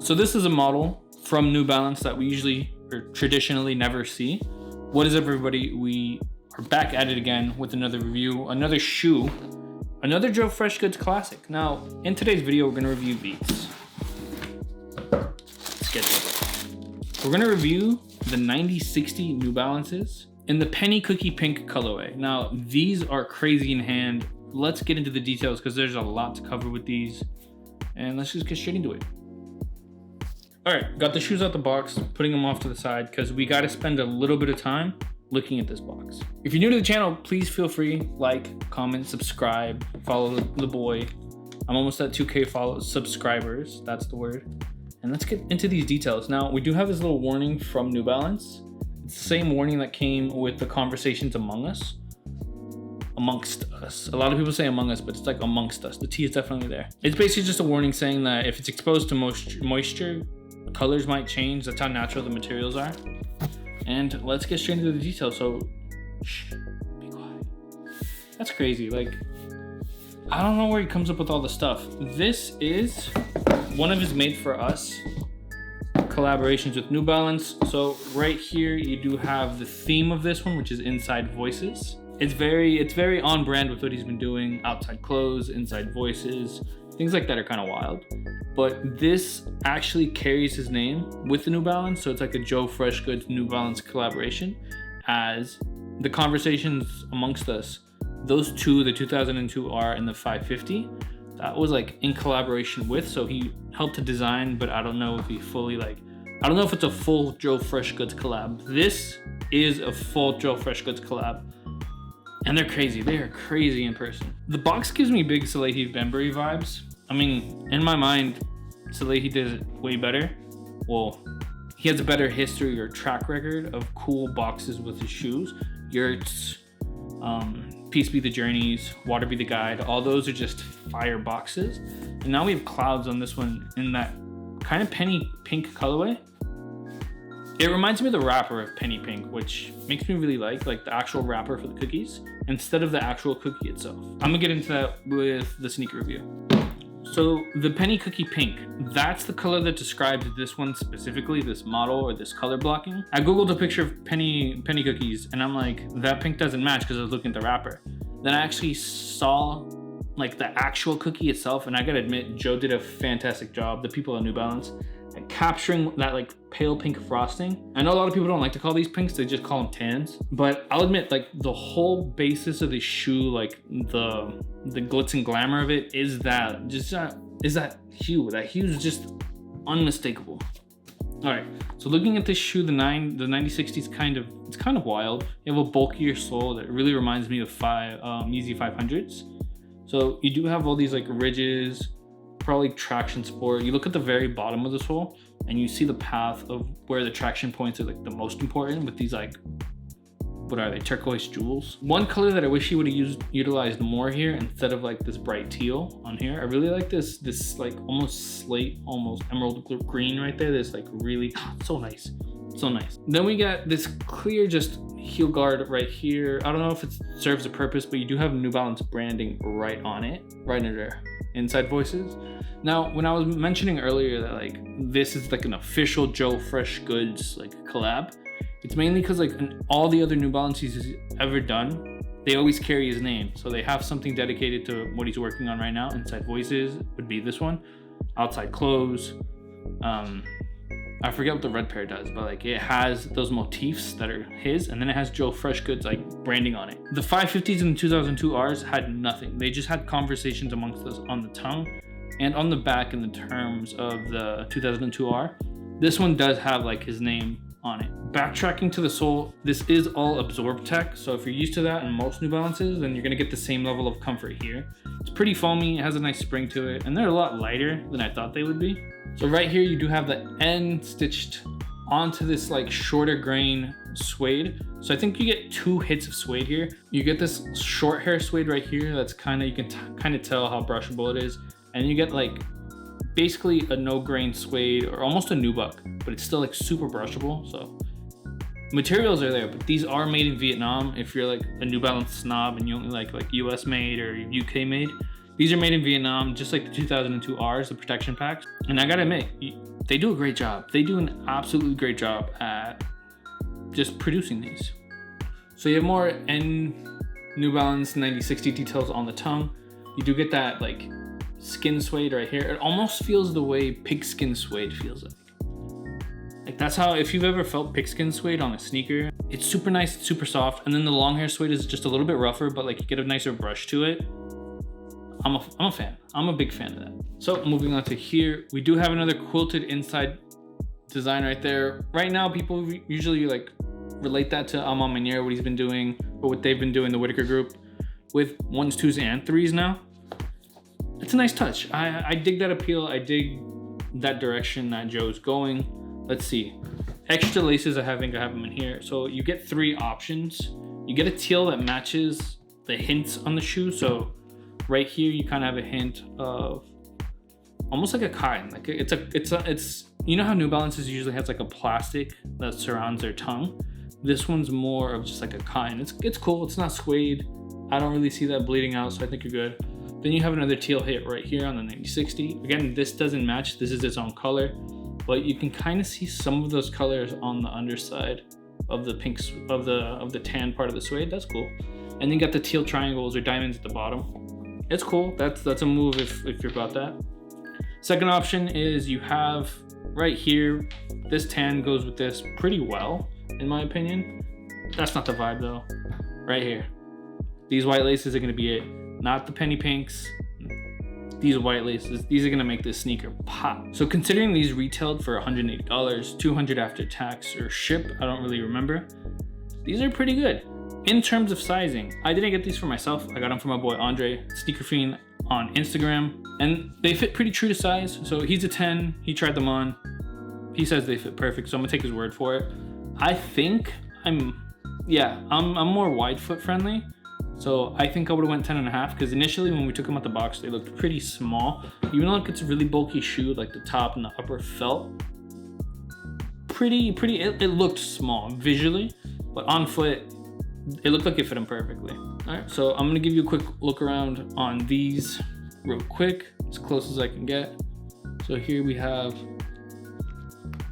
So this is a model from New Balance that we usually or traditionally never see. What is up, everybody? We are back at it again with another review, another shoe, another Joe Freshgoods classic. Now, in today's video, we're gonna review these. Let's get it. We're gonna review the 9060 New Balances in the penny cookie pink colorway. Now, these are crazy in hand. Let's get into the details because there's a lot to cover with these, and let's just get straight into it. All right, got the shoes out the box, putting them off to the side because we got to spend a little bit of time looking at this box. If you're new to the channel, please feel free, like, comment, subscribe, follow the boy. I'm almost at 2K subscribers, that's the word. And let's get into these details. Now, we do have this little warning from New Balance. It's the same warning that came with the conversations amongst us. A lot of people say among us, but it's like amongst us. The T is definitely there. It's basically just a warning saying that if it's exposed to moisture, colors might change. That's how natural the materials are. And let's get straight into the details. So, shh, be quiet. That's crazy. Like, I don't know where he comes up with all the stuff. This is one of his made for us collaborations with New Balance. So right here, you do have the theme of this one, which is Inside Voices. It's very on brand with what he's been doing. Outside clothes, inside voices, things like that are kind of wild. But this actually carries his name with the New Balance. So it's like a Joe Freshgoods New Balance collaboration, as the conversations amongst us, those two, the 2002R and the 550, that was like in collaboration with. So he helped to design, but I don't know if he fully I don't know if it's a full Joe Freshgoods collab. This is a full Joe Freshgoods collab. And they're crazy. They are crazy in person. The box gives me big Salehi Bembury vibes. I mean, in my mind, Salehi did it way better. Well, he has a better history or track record of cool boxes with his shoes. Yurts, Peace Be the Journeys, Water Be the Guide. All those are just fire boxes. And now we have clouds on this one in that kind of penny pink colorway. It reminds me of the wrapper of penny pink, which makes me really like the actual wrapper for the cookies instead of the actual cookie itself. I'm gonna get into that with the sneaker review. So the penny cookie pink, that's the color that describes this one specifically, this model or this color blocking. I Googled a picture of penny cookies and I'm like, that pink doesn't match because I was looking at the wrapper. Then I actually saw like the actual cookie itself, and I gotta admit, Joe did a fantastic job, the people at New Balance, at capturing that like pale pink frosting. I know a lot of people don't like to call these pinks, they just call them tans. But I'll admit, like the whole basis of the shoe, like the glitz and glamour of it is that hue. That hue is just unmistakable. All right, so looking at this shoe, the 9060 is kind of wild. You have a bulkier sole that really reminds me of Yeezy 500s. So you do have all these like ridges, probably traction sport. You look at the very bottom of the sole and you see the path of where the traction points are like the most important with these like, what are they, turquoise jewels. One color that I wish he would have utilized more here instead of like this bright teal on here. I really like this like almost slate, almost emerald green right there. This like really, so nice. So nice. Then we got this clear just heel guard right here. I don't know if it serves a purpose, but you do have New Balance branding right on it, right under Inside Voices. Now, when I was mentioning earlier that like this is like an official Joe Freshgoods like collab, it's mainly because like in all the other New Balances he's ever done, they always carry his name. So they have something dedicated to what he's working on right now. Inside Voices would be this one. Outside Clothes. I forget what the red pair does, but like it has those motifs that are his, and then it has Joe Freshgoods like branding on it. The 550s and the 2002Rs had nothing. They just had conversations amongst us on the tongue and on the back in the terms of the 2002R. This one does have like his name on it. Backtracking to the sole, this is all absorb tech. So if you're used to that in most New Balances, then you're gonna get the same level of comfort here. It's pretty foamy, it has a nice spring to it, and they're a lot lighter than I thought they would be. So right here, you do have the end stitched onto this like shorter grain suede. So I think you get two hits of suede here. You get this short hair suede right here. That's you can kind of tell how brushable it is. And you get like basically a no grain suede or almost a nubuck, but it's still like super brushable. So materials are there, but these are made in Vietnam. If you're like a New Balance snob and you only like US made or UK made, these are made in Vietnam, just like the 2002Rs, the protection packs. And I gotta admit, they do a great job. They do an absolutely great job at just producing these. So you have more New Balance 9060 details on the tongue. You do get that like skin suede right here. It almost feels the way pigskin suede feels like. Like that's how, if you've ever felt pigskin suede on a sneaker, it's super nice, it's super soft. And then the long hair suede is just a little bit rougher, but like you get a nicer brush to it. I'm a fan. I'm a big fan of that. So moving on to here, we do have another quilted inside design right there. Right now, people usually like relate that to Amon Manier, what he's been doing, or what they've been doing, the Whitaker group, with 1s, 2s, and 3s now. It's a nice touch. I dig that appeal. I dig that direction that Joe's going. Let's see. Extra laces, I think I have them in here. So you get 3 options. You get a teal that matches the hints on the shoe. So right here, you kind of have a hint of almost like a cotton. Like it's you know how New Balances usually has like a plastic that surrounds their tongue. This one's more of just like a cotton. It's cool. It's not suede. I don't really see that bleeding out, so I think you're good. Then you have another teal hit right here on the 9060. Again, this doesn't match. This is its own color, but you can kind of see some of those colors on the underside of the pink of the tan part of the suede. That's cool. And then you got the teal triangles or diamonds at the bottom. It's cool. That's a move if you're about that. Second option is you have right here, this tan goes with this pretty well, in my opinion. That's not the vibe though. Right here. These white laces are gonna be it. Not the penny pinks. These white laces, these are gonna make this sneaker pop. So considering these retailed for $180, $200 after tax or ship, I don't really remember. These are pretty good. In terms of sizing, I didn't get these for myself. I got them from my boy Andre, Sneaker Fiend on Instagram, and they fit pretty true to size. So he's a 10, he tried them on. He says they fit perfect, so I'm gonna take his word for it. I think I'm more wide foot friendly. So I think I would have went 10.5 because initially when we took them out the box, they looked pretty small. Even though it's a really bulky shoe, like the top and the upper felt pretty, it looked small visually, but on foot, it looked like it fit them perfectly. All right, so I'm gonna give you a quick look around on these real quick, as close as I can get. So here we have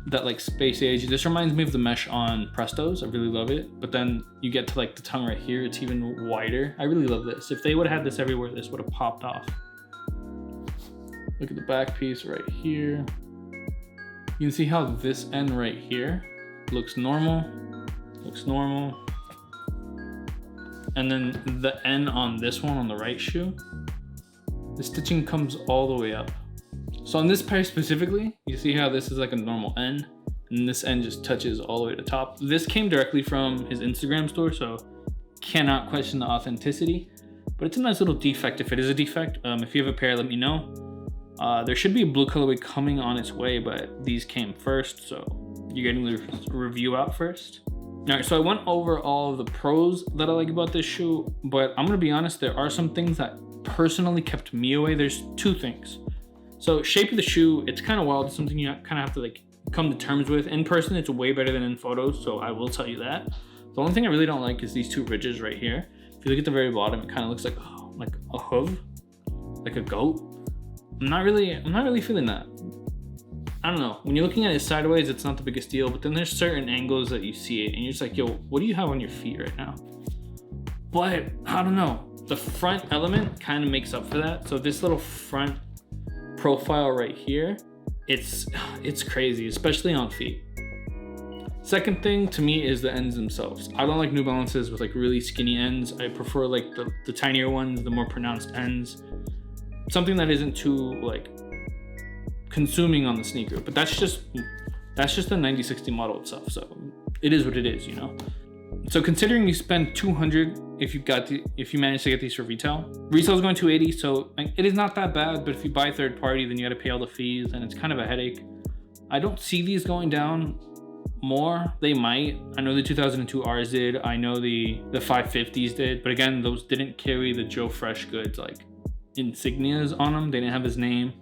that like space age. This reminds me of the mesh on Prestos. I really love it. But then you get to like the tongue right here, it's even wider. I really love this. If they would have had this everywhere, this would have popped off. Look at the back piece right here. You can see how this end right here looks normal. And then the end on this one on the right shoe, the stitching comes all the way up. So on this pair specifically, you see how this is like a normal end, and this end just touches all the way to the top. This came directly from his Instagram store, so cannot question the authenticity, but it's a nice little defect if it is a defect. If you have a pair, let me know. There should be a blue colorway coming on its way, but these came first, so you're getting the review out first. All right, so I went over all of the pros that I like about this shoe, but I'm gonna be honest, there are some things that personally kept me away. There's 2 things. So shape of the shoe, it's kind of wild. It's something you kind of have to like come to terms with. In person, it's way better than in photos, so I will tell you that. The only thing I really don't like is these 2 ridges right here. If you look at the very bottom, it kind of looks like a hoof, like a goat. I'm not really feeling that. I don't know. When you're looking at it sideways, it's not the biggest deal, but then there's certain angles that you see it, and you're just like, yo, what do you have on your feet right now? But I don't know. The front element kind of makes up for that. So this little front profile right here, it's crazy, especially on feet. Second thing to me is the ends themselves. I don't like New Balances with like really skinny ends. I prefer like the tinier ones, the more pronounced ends. Something that isn't too like consuming on the sneaker, but that's just the 9060 model itself. So it is what it is, you know? So considering you spend $200 if you manage to get these for retail is going to $280, so like, it is not that bad. But if you buy third party, then you got to pay all the fees, and it's kind of a headache. I don't see these going down more. They might. I know the 2002 Rs did. I know the 550s did, but again, those didn't carry the Joe Freshgoods like insignias on them. They didn't have his name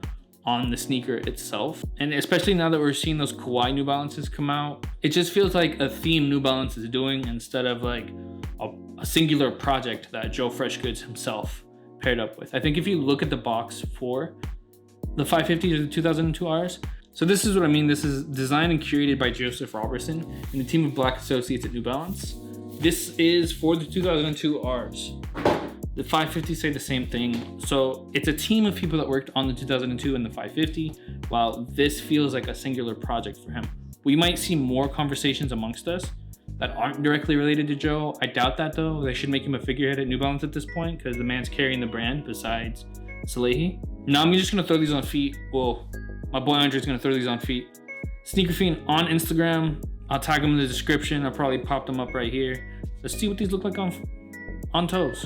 on the sneaker itself. And especially now that we're seeing those Kawaii New Balances come out, it just feels like a theme New Balance is doing instead of like a singular project that Joe Freshgoods himself paired up with. I think if you look at the box for the 550s or the 2002 Rs, So this is what I mean. This is designed and curated by Joseph Robertson and the team of Black associates at New Balance. This is for the 2002 Rs. The 550 say the same thing. So it's a team of people that worked on the 2002 and the 550, while this feels like a singular project for him. We might see more conversations amongst us that aren't directly related to Joe. I doubt that though. They should make him a figurehead at New Balance at this point because the man's carrying the brand besides Salehi. Now I'm just gonna throw these on feet. Well, my boy Andre's gonna throw these on feet. Sneaker Fiend on Instagram. I'll tag them in the description. I'll probably pop them up right here. Let's see what these look like on toes.